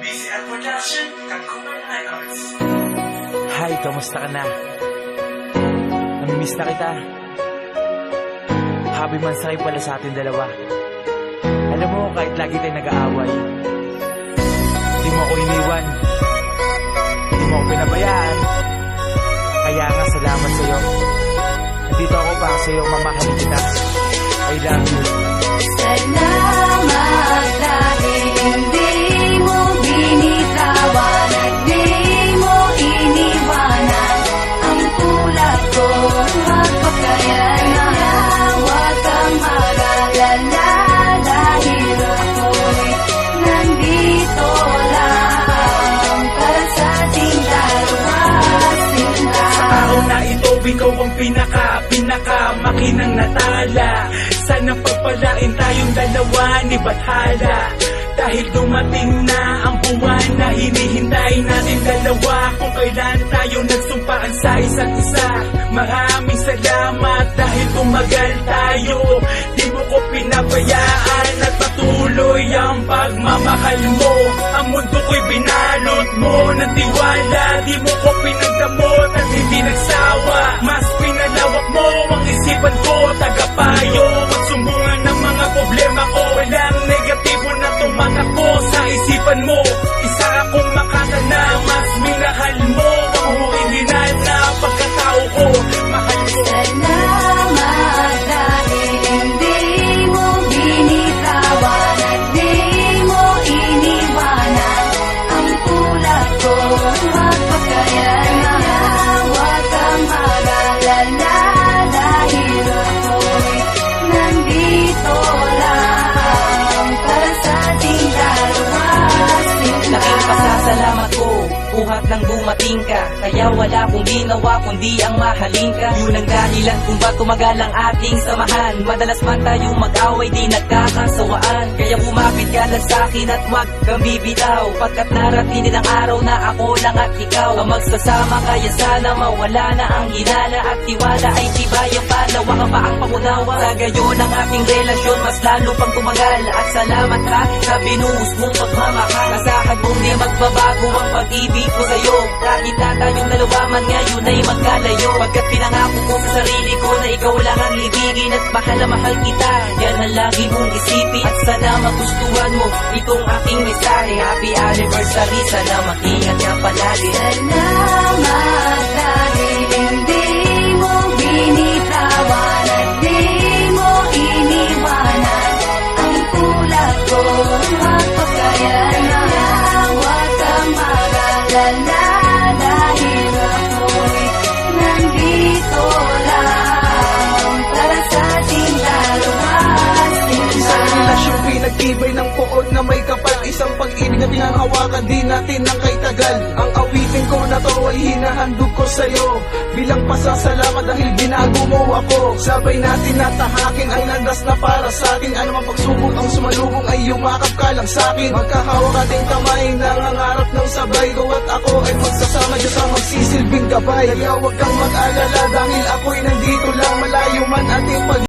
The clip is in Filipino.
BCL Production, Kagkuman Records. Hi, kamusta ka na? Namimiss na kita. Happy mansakay pala sa ating dalawa. Alam mo, kahit lagi tayong nag-aaway, hindi mo ako iniwan, hindi mo ako pinabayaan. Kaya nga, salamat sa'yo. Nandito ako para sa'yo, mamahalin kita. I love you. Salamat dahil hindi mo binitawan at di mo iniwanan ang tulad ko. Magpakayaan, huwag kang mag-alala dahil ako'y nandito lang para sa ating dalawa. Sa araw na ito, ikaw ang pinaka-makinang natala. Sana pagpalain tayong dalawa ni Bathala. Dahil dumating na ang buwan na hinihintay natin dalawa, kung kailan tayo nagsumpaan sa isa't isa. Maraming salamat dahil tumagal tayo. Di mo ko pinabayaan at patuloy ang pagmamahal mo. Ang mundo ko'y binalot mo ng tiwala. Di mo ko pinagdamot at hindi nagsawa. Mas pinalawak mo ang isipan ko, tagapayo at sumbungan ng mga problema ko. Walang negatibo na tumatakbo sa isipan mo. Isa akong makata na mas minahal mo. Ang original na pagkatao ko, mahal ko. Salamat dahil hindi mo binitawan at di mo iniwanan ang tulad ko. Magpakayaan, huwag kang mag-alala dahil ako'y nandito lang para sa ating dalawa. Laking pasasalamat ko, buhat nang dumating ka. Kaya wala kong ginawa kundi ang mahalin ka. Yun ang dahilan kung ba't tumagal ang ating samahan. Madalas man tayong mag-away, di nagkakasawaan. Kaya bumapit ka lang sa'kin at wag kang bibitaw, pagkat narating din ang araw na ako lang at ikaw ang magsasama. Kaya sana mawala na ang hinala at tiwala ay tibayan pa, nawa ka pa ang pangunawa. Sa gayon ang ating relasyon mas lalo pang tumagal. At salamat ka sa binuhos mong pagmamahal. Asahan mong di magbabago ang pag-ibig ko sa'yo. Kahit na tayong dalawa man ngayon ay magkalayo, pagkat pinangako ko sa sarili ko na ikaw lang ang ibigin at mahal na mahal kita. Yan ang lagi mong isipin at sana magustuhan mo itong aking mensahe. Happy anniversary, sana mag-ingat ka palagi. Salamat dahil hindi mo binitawan at di mo iniwanan ang tulad ko. Magpakayaan, huwag kang mag-alala dahil ako'y nandito lang para sa ating dalawa. Isang relasyong pinagtibay ng puot na may kapal. Isang pag-ibig na pinanghawakan di natin ng kay tagal. Ang awitin ko na to ay hinahandog ko sa'yo bilang pasasalamat dahil binago mo ako. Sabay natin natahakin ang landas na para sa'tin. Ano mang pagsubok ang sumalubong ay yumakap ka lang sa'kin. Magkahawak ating kamay, nangangarap ng sabay ko at ako ay magsasama Diyos ang magsisilbing gabay. Kaya huwag kang mag-alala dahil ako'y nandito lang, malayo man ating pag